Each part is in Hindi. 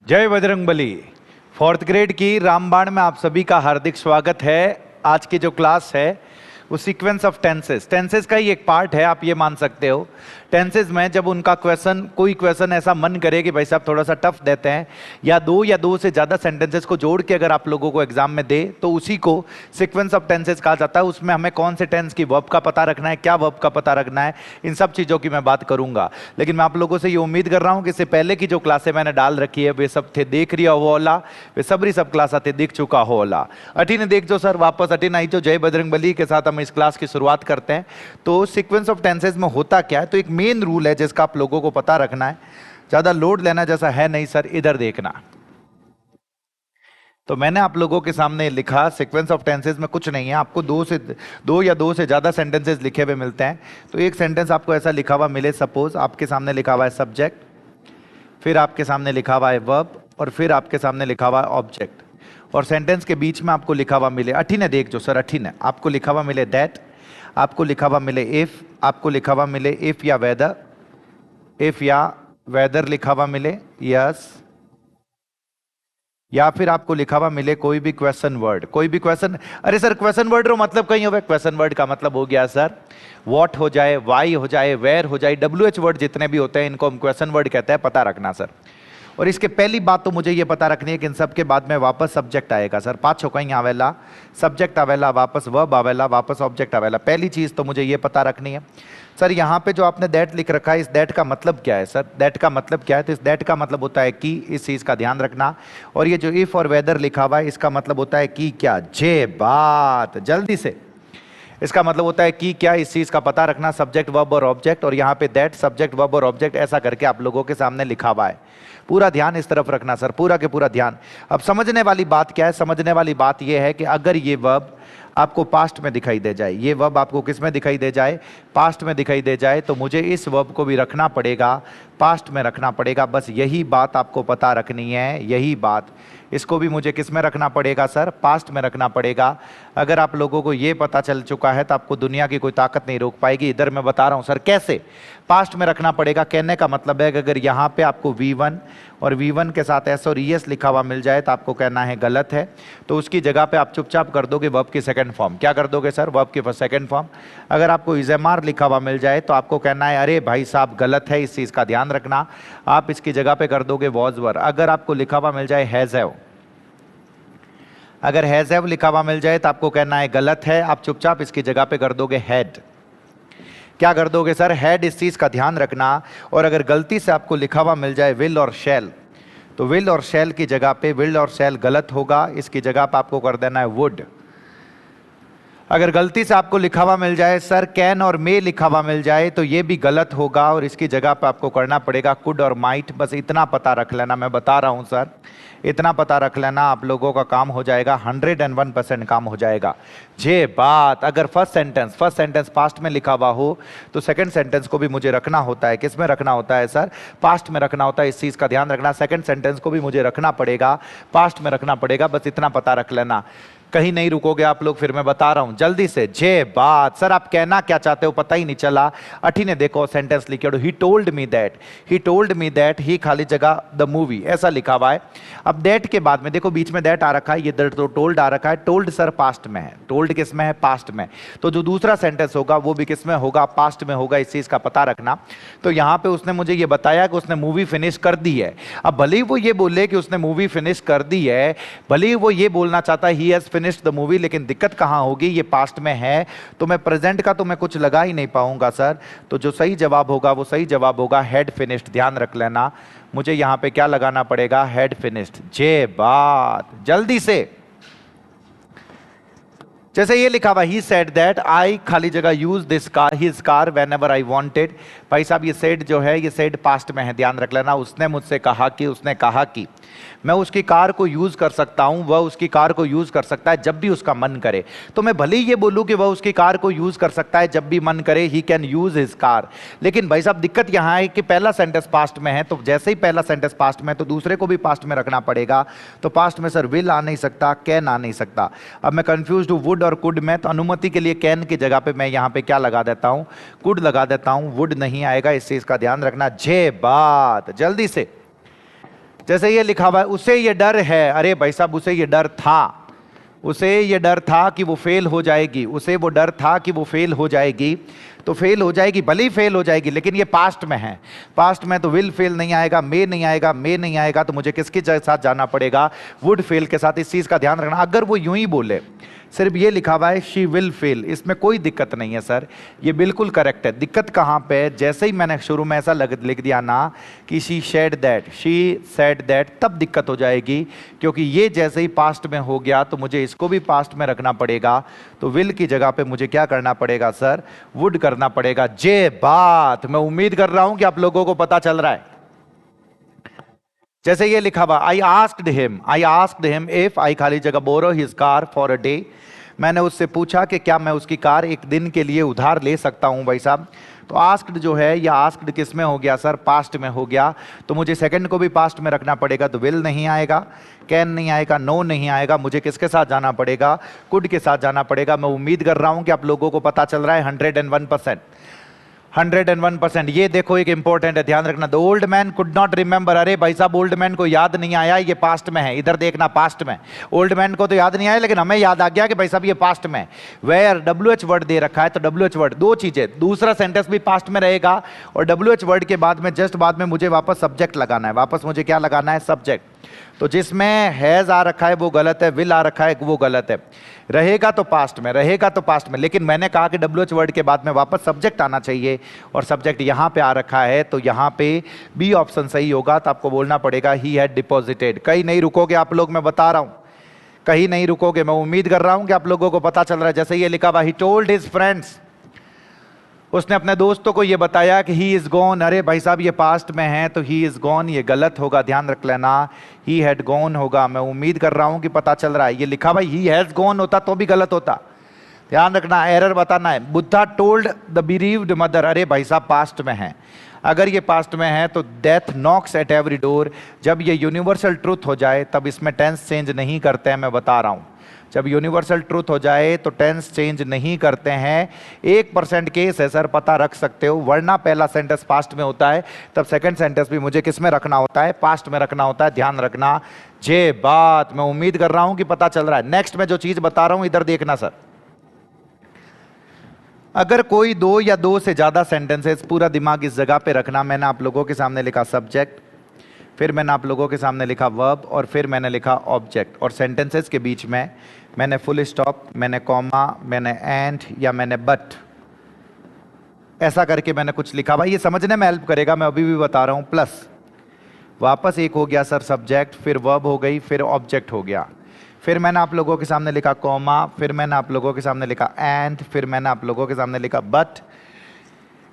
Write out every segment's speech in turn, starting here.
जय बजरंगबली। फोर्थ ग्रेड की रामबाण में आप सभी का हार्दिक स्वागत है। आज की जो क्लास है वो सीक्वेंस ऑफ टेंसेस, टेंसेस का ही एक पार्ट है, आप ये मान सकते हो। टेंसेस में जब उनका कोई क्वेश्चन ऐसा मन करे कि भाई साहब थोड़ा सा टफ देते हैं या दो से ज़्यादा सेंटेंसेस को जोड़ के अगर आप लोगों को एग्जाम में दे तो उसी को सीक्वेंस ऑफ टेंसेस कहा जाता है। उसमें हमें कौन से टेंस की वर्ब का पता रखना है, क्या वर्ब का पता रखना है, इन सब चीज़ों की मैं बात करूंगा। लेकिन मैं आप लोगों से ये उम्मीद कर रहा हूँ कि इससे पहले की जो क्लासें मैंने डाल रखी है वे सब थे देख रिया हो ओला, वे सबरी सब क्लास आते दिख चुका हो ओला। अठीने देख जो सर, वापस अठीन आई जो। जय बजरंगबली के साथ हम इस क्लास की शुरुआत करते हैं। तो सीक्वेंस ऑफ टेंसेस में होता क्या है, तो एक मेन रूल है जिसका आप लोगों को पता रखना है। ज्यादा लोड लेना जैसा है नहीं सर, इधर देखना। तो मैंने आप लोगों के सामने लिखा सीक्वेंस ऑफ टेंसेस में कुछ नहीं है, आपको दो से ज्यादा सेंटेंसेस लिखे हुए मिलते हैं। तो एक सेंटेंस आपको ऐसा लिखा हुआ मिले, सपोज आपके सामने लिखा हुआ है सब्जेक्ट, फिर आपके सामने लिखा हुआ है वर्ब, और फिर आपके सामने लिखा हुआ है ऑब्जेक्ट, और सेंटेंस के बीच में आपको लिखा हुआ मिले, अठीने देख जो सर, अठीने आपको लिखा हुआ मिले दैट, आपको लिखा हुआ मिले इफ, आपको लिखा हुआ मिले इफ या वेदर, इफ या वेदर लिखा हुआ मिले यस, या फिर आपको लिखा हुआ मिले कोई भी क्वेश्चन वर्ड, कोई भी क्वेश्चन। अरे सर क्वेश्चन वर्ड रो मतलब कहीं हो, क्वेश्चन वर्ड का मतलब हो गया सर व्हाट हो जाए, वाई हो जाए, वेयर हो जाए, WH वर्ड जितने भी होते हैं इनको हम क्वेश्चन वर्ड कहते हैं, पता रखना सर। और इसके पहली बात तो मुझे ये पता रखनी है कि इन सब के बाद में वापस सब्जेक्ट आएगा सर। पाँच कहीं आवेला, सब्जेक्ट आवेला, वापस वर्ब आवेला, वापस ऑब्जेक्ट आवेला। पहली चीज तो मुझे ये पता रखनी है सर। यहाँ पे जो आपने दैट लिख रखा है, इस दैट का मतलब क्या है सर? दैट का मतलब क्या है? तो इस दैट का मतलब होता है कि, इस चीज का ध्यान रखना। और ये जो इफ और वेदर लिखा हुआ है इसका मतलब होता है कि क्या, जे बात, जल्दी से इसका मतलब होता है कि क्या, इस चीज का पता रखना, सब्जेक्ट वर्ब और ऑब्जेक्ट। और यहाँ पे दैट सब्जेक्ट वर्ब और ऑब्जेक्ट ऐसा करके आप लोगों के सामने लिखा हुआ है। पूरा ध्यान इस तरफ रखना सर, पूरा के पूरा ध्यान। अब समझने वाली बात क्या है? समझने वाली बात यह है कि अगर ये वर्ब आपको पास्ट में दिखाई दे जाए, ये वर्ब आपको किस में दिखाई दे जाए, पास्ट में दिखाई दे जाए, तो मुझे इस वर्ब को भी रखना पड़ेगा, पास्ट में रखना पड़ेगा। बस यही बात आपको पता रखनी है, यही बात। इसको भी मुझे किस में रखना पड़ेगा सर? पास्ट में रखना पड़ेगा। अगर आप लोगों को ये पता चल चुका है तो आपको दुनिया की कोई ताकत नहीं रोक पाएगी। इधर मैं बता रहा हूं सर कैसे पास्ट में रखना पड़ेगा। कहने का मतलब है कि अगर यहाँ पे आपको V1 और V1 के साथ S और ES लिखा हुआ मिल जाए तो आपको कहना है गलत है, तो उसकी जगह पे आप चुपचाप कर दोगे वर्ब की सेकंड फॉर्म। क्या कर दोगे सर? वर्ब की सेकंड फॉर्म। अगर आपको इज़ेमार लिखा हुआ मिल जाए तो आपको कहना है अरे भाई साहब गलत है, इस चीज़ का ध्यान रखना, आप इसकी जगह पे कर दोगे वॉज वर। अगर आपको लिखा हुआ मिल जाए हैज़ हैव, अगर हैज़ हैव लिखा हुआ मिल जाए तो आपको कहना है गलत है, आप चुपचाप इसकी जगह पे कर दोगे हैड। क्या कर दोगे सर? हैड, इस चीज का ध्यान रखना। और अगर गलती से आपको लिखा हुआ मिल जाए विल और शैल, तो विल और शैल की जगह पे विल और शैल गलत होगा, इसकी जगह पे आपको कर देना है वुड। अगर गलती से आपको लिखा हुआ मिल जाए सर कैन और मे लिखा हुआ मिल जाए तो ये भी गलत होगा, और इसकी जगह पे आपको करना पड़ेगा कुड और माइट। बस इतना पता रख लेना, मैं बता रहा हूं सर, इतना पता रख लेना, आप लोगों का काम हो जाएगा, 101% काम हो जाएगा। जे बात। अगर फर्स्ट सेंटेंस पास्ट में लिखा हुआ हो तो सेकंड सेंटेंस को भी मुझे रखना होता है। किस में रखना होता है सर? पास्ट में रखना होता है, इस चीज का ध्यान रखना। सेकंड सेंटेंस को भी मुझे रखना पड़ेगा, पास्ट में रखना पड़ेगा। बस इतना पता रख लेना, कहीं नहीं रुकोगे आप लोग, फिर मैं बता रहा हूं जल्दी से। जे बात। सर आप कहना क्या चाहते हो पता ही नहीं चला। अठीने देखो सेंटेंस लिखे, he told me that, he told me that, he खाली जगह द मूवी ऐसा लिखा हुआ है। अब दैट के बाद में देखो बीच में दैट आ रखा है, ये तो टोल्ड आ रखा है। टोल्ड सर पास्ट में है, टोल्ड किस में है? पास्ट में। तो जो दूसरा सेंटेंस होगा वो भी किस में होगा? पास्ट में होगा, इस चीज का पता रखना। तो यहां पे उसने मुझे ये बताया कि उसने मूवी फिनिश कर दी है। अब भले ही वो ये बोले कि उसने मूवी फिनिश कर दी है, भले ही वो ये बोलना चाहता है he has finished the movie, लेकिन दिक्कत कहां होगी? ये पास्ट में है तो मैं प्रेजेंट का तो मैं कुछ लगा ही नहीं पाऊंगा सर। तो जो सही जवाब होगा वो सही जवाब होगा हैड फिनिश्ड। ध्यान रख लेना, मुझे यहां पे क्या लगाना पड़ेगा? Had finished. जे बात। जल्दी से, जैसे ये लिखा हुआ ही सेड दैट आई खाली जगह use this car, his car whenever I wanted. भाई साहब ये सेड जो है, ये सेड पास्ट में है, ध्यान रख लेना। उसने मुझसे कहा कि, उसने कहा कि मैं उसकी कार को यूज कर सकता हूं, वह उसकी कार को यूज कर सकता है जब भी उसका मन करे। तो मैं भले ही ये बोलूं कि वह उसकी कार को यूज कर सकता है जब भी मन करे, he can use his car, लेकिन भाई साहब दिक्कत यहां है कि पहला सेंटेंस पास्ट में है, तो जैसे ही पहला सेंटेंस पास्ट में तो दूसरे को भी पास्ट में रखना पड़ेगा। तो पास्ट में सर विल आ नहीं सकता, कैन आ नहीं सकता। अब मैं कंफ्यूज हूं वुड और कुड में, तो अनुमति के लिए कैन की जगह पे मैं यहां पे क्या लगा देता हूं? कुड लगा देता हूं, वुड नहीं आएगा, इस चीज का ध्यान रखना। जे बात। जल्दी से जैसे ये लिखा हुआ है, उसे ये डर है, अरे भाई साहब उसे ये डर था, उसे ये डर था कि वो फेल हो जाएगी, उसे वो डर था कि वो फेल हो जाएगी, तो फेल हो जाएगी, भले ही फेल हो जाएगी, लेकिन ये पास्ट में है। पास्ट में तो विल फेल नहीं आएगा, मे नहीं आएगा, मे नहीं आएगा, तो मुझे किसके साथ जाना पड़ेगा? वुड फेल के साथ। इस चीज का ध्यान रखना। अगर वो यूं ही बोले, सिर्फ ये लिखा हुआ है शी विल फेल, इसमें कोई दिक्कत नहीं है सर, ये बिल्कुल करेक्ट है। दिक्कत कहाँ पे है? जैसे ही मैंने शुरू में ऐसा लिख दिया ना कि she said that, she said that, तब दिक्कत हो जाएगी, क्योंकि ये जैसे ही पास्ट में हो गया तो मुझे इसको भी पास्ट में रखना पड़ेगा। तो विल की जगह पे मुझे क्या करना पड़ेगा सर? वुड करना पड़ेगा। जे बात, मैं उम्मीद कर रहा हूं कि आप लोगों को पता चल रहा है। जैसे ये लिखा हुआ, I asked him if, I खाली जगह borrow his car for a day, मैंने उससे पूछा कि क्या मैं उसकी कार एक दिन के लिए उधार ले सकता हूं भाई साहब। तो आस्क्ड जो है, या आस्क्ड किस में हो गया सर? पास्ट में हो गया, तो मुझे सेकंड को भी पास्ट में रखना पड़ेगा। तो विल नहीं आएगा, कैन नहीं आएगा, नो नहीं आएगा, मुझे किसके साथ जाना पड़ेगा? कुड के साथ जाना पड़ेगा। मैं उम्मीद कर रहा हूं कि आप लोगों को पता चल रहा है। 101%, 101%। ये देखो एक इंपॉर्टेंट है, ध्यान रखना। The old man could not remember, अरे भाई साहब ओल्ड मैन को याद नहीं आया, ये पास्ट में है। इधर देखना, पास्ट में। ओल्ड मैन को तो याद नहीं आया, लेकिन हमें याद आ गया कि भाई साहब ये पास्ट में। वेयर, WH वर्ड दे रखा है, तो WH वर्ड, दो चीजें, दूसरा सेंटेंस भी पास्ट में रहेगा, और WH वर्ड के बाद में जस्ट बाद में मुझे वापस सब्जेक्ट लगाना है। वापस मुझे क्या लगाना है? सब्जेक्ट। तो जिसमें हैज आ रखा है वो गलत है, विल आ रखा है वो गलत है। रहेगा तो पास्ट में, रहेगा तो पास्ट में, लेकिन मैंने कहा कि WH वर्ड के बाद में वापस सब्जेक्ट आना चाहिए, और सब्जेक्ट यहां पे आ रखा है, तो यहां पे बी ऑप्शन सही होगा। तो आपको बोलना पड़ेगा ही हैड डिपॉजिटेड। कहीं नहीं रुकोगे आप लोग, मैं बता रहा हूं, कहीं नहीं रुकोगे। मैं उम्मीद कर रहा हूं कि आप लोगों को पता चल रहा है। जैसे ये लिखा हुआ, ही टोल्ड हिज फ्रेंड्स, उसने अपने दोस्तों को ये बताया कि ही इज गॉन। अरे भाई साहब ये पास्ट में है, तो ही इज गॉन ये गलत होगा, ध्यान रख लेना। ही हैड गॉन होगा। मैं उम्मीद कर रहा हूं कि पता चल रहा है। ये लिखा भाई ही हैज गॉन होता तो भी गलत होता, ध्यान रखना, एरर बताना है। बुद्धा टोल्ड द बिरीव्ड मदर, अरे भाई साहब पास्ट में है। अगर ये पास्ट में है तो death Knox at every door, जब ये यूनिवर्सल ट्रूथ हो जाए तब इसमें टेंस चेंज नहीं करते हैं, मैं बता रहा हूं। जब यूनिवर्सल ट्रूथ हो जाए तो टेंस चेंज नहीं करते हैं। 1% केस है सर, पता रख सकते हो, वरना पहला सेंटेंस पास्ट में होता है, तब सेकंड सेंटेंस भी मुझे किस में रखना होता है? पास्ट में रखना होता है, ध्यान रखना। जे बात, मैं उम्मीद कर रहा हूं कि पता चल रहा है। नेक्स्ट में जो चीज बता रहा हूं इधर देखना सर। अगर कोई दो या दो से ज्यादा सेंटेंसेस, पूरा दिमाग इस जगह पे रखना। मैंने आप लोगों के सामने लिखा सब्जेक्ट, फिर मैंने आप लोगों के सामने लिखा वर्ब, और फिर मैंने लिखा ऑब्जेक्ट, और सेंटेंसेस के बीच में मैंने फुल स्टॉप, मैंने कॉमा, मैंने एंड, या मैंने बट, ऐसा करके मैंने कुछ लिखा। भाई ये समझने में हेल्प करेगा, मैं अभी भी बता रहा हूं। प्लस वापस एक हो गया सर सब्जेक्ट, फिर वर्ब हो गई, फिर ऑब्जेक्ट हो गया, फिर मैंने आप लोगों के सामने लिखा कॉमा, फिर मैंने आप लोगों के सामने लिखा एंड, फिर मैंने आप लोगों के सामने लिखा बट,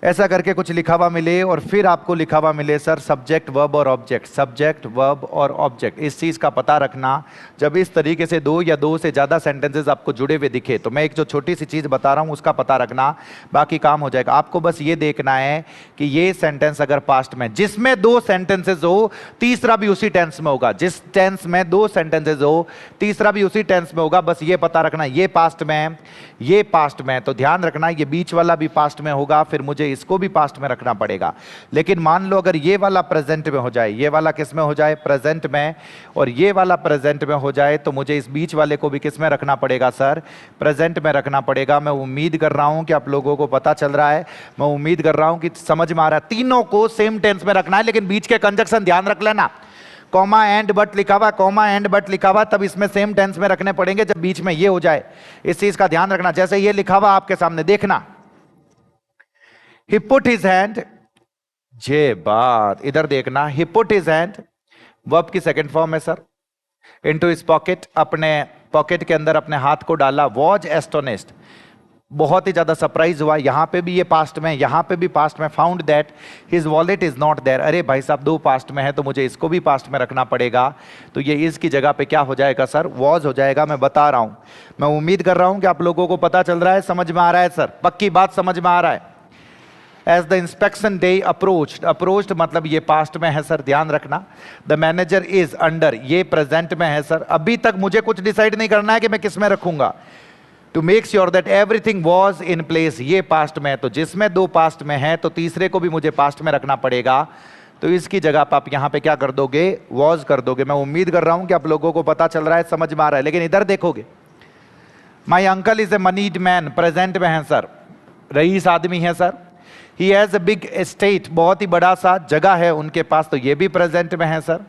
ऐसा करके कुछ लिखा हुआ मिले, और फिर आपको लिखा हुआ मिले सर सब्जेक्ट वर्ब और ऑब्जेक्ट, सब्जेक्ट वर्ब और ऑब्जेक्ट। इस चीज़ का पता रखना, जब इस तरीके से दो या दो से ज़्यादा सेंटेंसेस आपको जुड़े हुए दिखे, तो मैं एक जो छोटी सी चीज़ बता रहा हूँ उसका पता रखना, बाकी काम हो जाएगा। आपको बस ये देखना है कि ये सेंटेंस अगर पास्ट में, जिसमें दो सेंटेंसेज हो, तीसरा भी उसी टेंस में होगा। जिस टेंस में दो सेंटेंसेज हो, तीसरा भी उसी टेंस में होगा। बस ये पता रखना, ये पास्ट में, ये पास्ट में, तो ध्यान रखना ये बीच वाला भी पास्ट में होगा, फिर मुझे इसको भी पास्ट में रखना पड़ेगा। लेकिन मान लो अगर ये वाला प्रेजेंट में हो जाए, ये वाला किस में हो जाए? प्रेजेंट में, और ये वाला प्रेजेंट में हो जाए, तो मुझे इस बीच वाले को भी किस में रखना पड़ेगा सर? प्रेजेंट में रखना पड़ेगा। मैं उम्मीद कर रहा हूं कि आप लोगों को पता चल रहा है, मैं उम्मीद कर रहा हूं कि समझ में आ रहा है। तीनों को सेम टेंस में रखना है, लेकिन बीच के कंजक्शन ध्यान रख लेना। कॉमा एंड बट लिखा हुआ, कॉमा एंड बट लिखा हुआ, तब इसमें सेम टेंस में रखने पड़ेंगे जब बीच में ये हो जाए। इस चीज का ध्यान रखना। जैसे ये लिखा हुआ आपके सामने देखना, he put his hand, जे बात, इधर देखना, he put his hand, verb की सेकंड फॉर्म है सर, into his pocket, अपने पॉकेट के अंदर अपने हाथ को डाला, was astonished, बहुत ही ज्यादा सरप्राइज हुआ। यहां पे भी ये पास्ट में, यहां पे भी पास्ट में, found that his wallet is not there. अरे भाई साहब दो पास्ट में है, तो मुझे इसको भी पास्ट में रखना पड़ेगा, तो ये इज की जगह पे क्या हो जाएगा सर? वॉज हो जाएगा। मैं बता रहा हूं, मैं उम्मीद कर रहा हूं कि आप लोगों को पता चल रहा है, समझ में आ रहा है सर, पक्की बात समझ में आ रहा है। As the inspection day approached, approached मतलब ये पास्ट में है सर, ध्यान रखना। द मैनेजर इज अंडर, ये प्रेजेंट में है सर। अभी तक मुझे कुछ डिसाइड नहीं करना है कि मैं किस में रखूंगा। To make sure that everything was in place, ये पास्ट में है, तो जिसमें दो पास्ट में है तो तीसरे को भी मुझे पास्ट में रखना पड़ेगा। तो इसकी जगह आप यहाँ पे क्या कर दोगे, वॉज कर दोगे। मैं उम्मीद कर रहा हूं कि आप लोगों को पता चल रहा है, समझ में आ रहा है। लेकिन इधर देखोगे, my uncle is a moneyed man, present में है सर, रईस आदमी है sir. He has a big estate, बहुत ही बड़ा सा जगह है उनके पास, तो ये भी प्रेजेंट में है सर।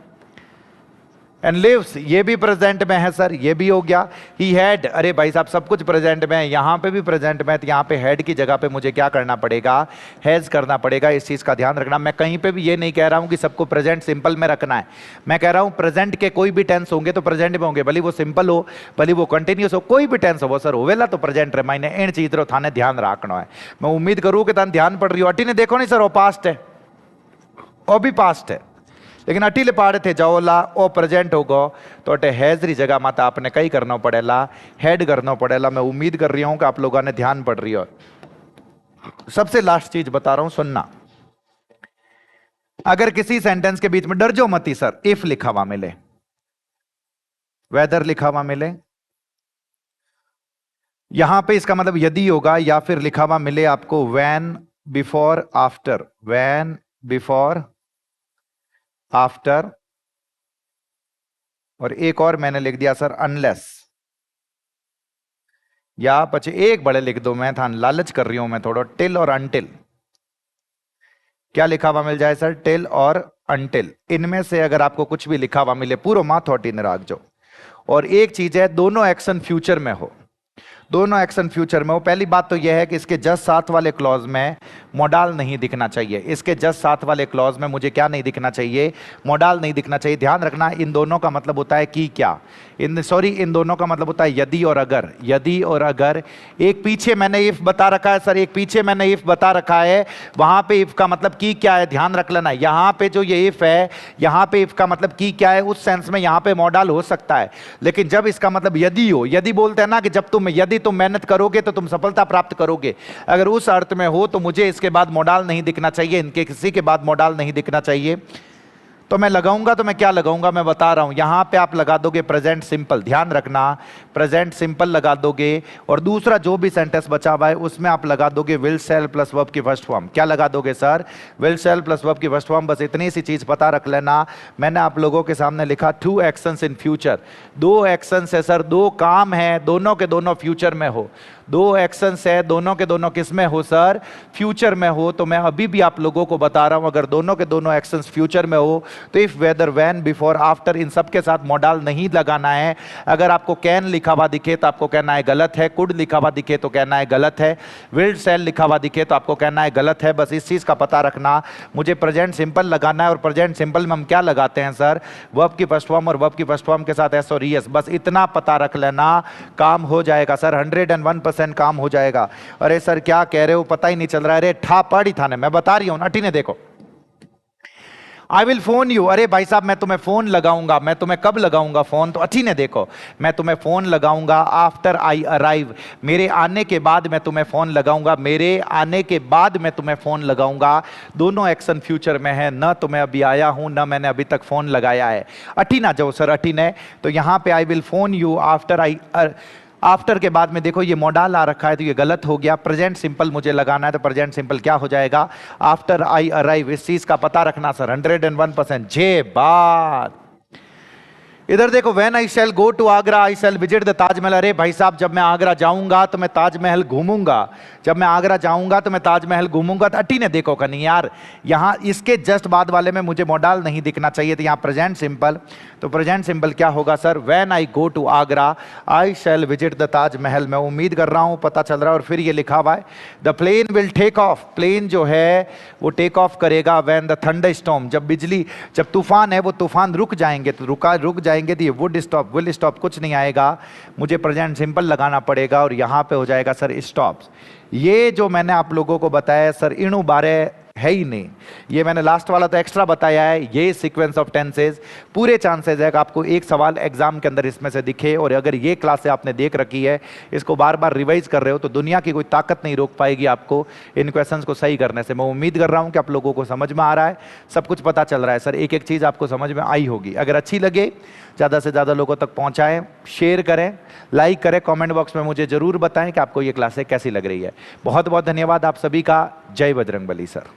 एंड लिव्स, ये भी प्रेजेंट में है सर, ये भी हो गया। ही हैड, अरे भाई साहब सब कुछ प्रेजेंट में है, यहां पे भी प्रेजेंट में है, तो यहां पे हैड की जगह पे मुझे क्या करना पड़ेगा, हैज करना पड़ेगा। इस चीज का ध्यान रखना। मैं कहीं पे भी ये नहीं कह रहा हूं कि सबको प्रेजेंट सिंपल में रखना है। मैं कह रहा हूं प्रेजेंट के कोई भी टेंस होंगे तो प्रेजेंट में होंगे, भले वो सिंपल हो, भले वो कंटिन्यूस हो, कोई भी टेंस हो सर होवेला तो प्रेजेंट रे। मैंने इन चीज थाने ध्यान रखना है। मैं उम्मीद करूं कि तान ध्यान पड़ रही हो। अटी ने देखो नहीं सर, वो पास्ट है, वो भी पास्ट है, लेकिन अटीले पाड़े थे जाओला ओ प्रेजेंट होगो तो अटे हैजरी जगह माता आपने कई करना पड़ेला, हेड करना पड़ेला। मैं उम्मीद कर रही हूं कि आप लोगों ने ध्यान पड़ रही हो। सबसे लास्ट चीज बता रहा हूं, सुनना। अगर किसी सेंटेंस के बीच में, डर जो मती सर, इफ लिखा हुआ मिले, वेदर लिखा हुआ मिले, यहां पे इसका मतलब यदि होगा, या फिर लिखा हुआ मिले आपको when before after, when before after, और एक और मैंने लिख दिया सर अनलेस, या पचे एक बड़े लिख दो, मैं था लालच कर रही हूं मैं थोड़ा, टिल और अनटिल। क्या लिखा हुआ मिल जाए सर, टिल और अनटिल। इनमें से अगर आपको कुछ भी लिखा हुआ मिले, पूरा माथ हॉटी ने राख जो। और एक चीज है, दोनों एक्शन फ्यूचर में हो, दोनों एक्शन फ्यूचर में हो। पहली बात तो यह है कि इसके जस्ट साथ वाले क्लॉज में मोडाल नहीं दिखना चाहिए। इसके जस्ट साथ वाले क्लॉज में मुझे क्या नहीं दिखना चाहिए, मोडाल नहीं दिखना चाहिए। ध्यान रखना, इन दोनों का मतलब होता है कि क्या, इन दोनों का मतलब होता है यदि और अगर। यदि और अगर, एक पीछे मैंने इफ बता रखा है सर, एक पीछे मैंने इफ बता रखा है, वहां पे इफ का मतलब की क्या है, ध्यान रख लेना। यहां पे जो ये इफ है, यहां पे इफ का मतलब की क्या है, उस सेंस में यहां पे मोडाल हो सकता है। लेकिन जब इसका मतलब यदि हो, यदि बोलते हैं ना कि जब यदि तुम मेहनत करोगे तो तुम सफलता प्राप्त करोगे, अगर उस अर्थ में हो तो मुझे इसके बाद मोडाल नहीं दिखना चाहिए, इनके किसी के बाद मोडाल नहीं दिखना चाहिए। तो मैं लगाऊंगा, तो मैं क्या लगाऊंगा, मैं बता रहा हूं। यहां पे आप लगा दोगे प्रेजेंट सिंपल, ध्यान रखना, प्रेजेंट सिंपल लगा दोगे। और दूसरा जो भी सेंटेंस बचा हुआ है उसमें आप लगा दोगे विल शैल प्लस वर्ब की फर्स्ट फॉर्म। क्या लगा दोगे sir, will shell plus verb की फर्स्ट फॉर्म। बस इतनी सी चीज पता रख लेना। मैंने आप लोगों के सामने लिखा टू एक्शंस इन फ्यूचर, दो एक्शंस है सर, दो काम है, दोनों के दोनों फ्यूचर में हो। दो एक्शंस है, दोनों के दोनों किस में हो सर, फ्यूचर में हो। तो मैं अभी भी आप लोगों को बता रहा हूं, अगर दोनों के दोनों एक्शंस फ्यूचर में हो तो if, whether, when, before, after, इन सब के साथ मोडाल नहीं लगाना है। अगर आपको कैन लिखा हुआ दिखे तो आपको कहना है गलत है, कुड लिखा हुआ दिखे तो कहना है गलत है, विल शैल लिखा हुआ दिखे तो आपको कहना है गलत है। बस इस चीज का पता रखना। मुझे प्रेजेंट सिंपल लगाना है, और प्रेजेंट सिंपल में हम क्या लगाते हैं सर, वर्ब की फर्स्ट फॉर्म, और वर्ब की फर्स्ट फॉर्म के साथ एस और ईएस। बस इतना पता रख लेना, काम हो जाएगा सर, 101% काम हो जाएगा। अरे सर क्या कह रहे हो, पता ही नहीं चल रहा है। अरे ठा पड़ी थाने, मैं बता रही हूं। अटी ने देखो, आई विल फोन यू। अरे भाई साहब मैं तुम्हें फोन लगाऊंगा, मैं तुम्हें कब लगाऊंगा फोन, तो अच्छी ने देखो, मैं तुम्हें फोन लगाऊंगा आफ्टर आई अराइव, मेरे आने के बाद मैं तुम्हें फोन लगाऊंगा, मेरे आने के बाद मैं तुम्हें फोन लगाऊंगा। दोनों एक्शन फ्यूचर में है, न तो मैं अभी आया हूं, न मैंने अभी तक फोन लगाया है। अटी ना जाओ सर, अटी ने तो यहां पे I will phone you after I, after के बाद में देखो ये मोडाल आ रखा है तो ये गलत हो गया। प्रेजेंट सिंपल मुझे लगाना है, तो प्रेजेंट सिंपल क्या हो जाएगा, आफ्टर आई अराइव। इस चीज का पता रखना सर, 101%। जे बात इधर देखो, when I shall go to Agra I shall visit the Taj Mahal. अरे भाई साहब जब मैं आगरा जाऊंगा तो मैं ताजमहल घूमूंगा, जब मैं आगरा जाऊंगा तो मैं ताजमहल घूमूंगा। तो अटी ने देखो कहीं यार, यहां इसके जस्ट बाद वाले में मुझे मोडाल नहीं दिखना चाहिए, तो यहां प्रेजेंट सिंपल। तो प्रेजेंट सिंपल क्या होगा sir, when I go to Agra I shall visit the Taj Mahal. मैं उम्मीद कर रहा हूं पता चल रहा है। और फिर ये लिखा हुआ है the plane will take off, plane जो है वो टेक ऑफ करेगा व्हेन द थंडर स्टॉर्म, जब बिजली, जब तूफान है वो तूफान रुक जाएंगे, तो रुक जाएंगे तो ये वुड स्टॉप, विल स्टॉप कुछ नहीं आएगा, मुझे प्रेजेंट सिंपल लगाना पड़ेगा। और यहां पे हो जाएगा सर स्टॉप्स। ये जो मैंने आप लोगों को बताया सर, इणु बारे है ही नहीं, ये मैंने लास्ट वाला तो एक्स्ट्रा बताया है। ये सीक्वेंस ऑफ टेंसेज पूरे चांसेस है कि आपको एक सवाल एग्जाम के अंदर इसमें से दिखे। और अगर ये क्लासे आपने देख रखी है, इसको बार बार रिवाइज कर रहे हो, तो दुनिया की कोई ताकत नहीं रोक पाएगी आपको इन क्वेश्चंस को सही करने से। मैं उम्मीद कर रहा हूं कि आप लोगों को समझ में आ रहा है, सब कुछ पता चल रहा है सर, एक एक चीज आपको समझ में आई होगी। अगर अच्छी लगे ज़्यादा से ज़्यादा लोगों तक पहुंचाएं, शेयर करें, लाइक करें, कमेंट बॉक्स में मुझे जरूर बताएं कि आपको ये क्लासें कैसी लग रही है। बहुत बहुत धन्यवाद आप सभी का। जय बजरंगबली सर।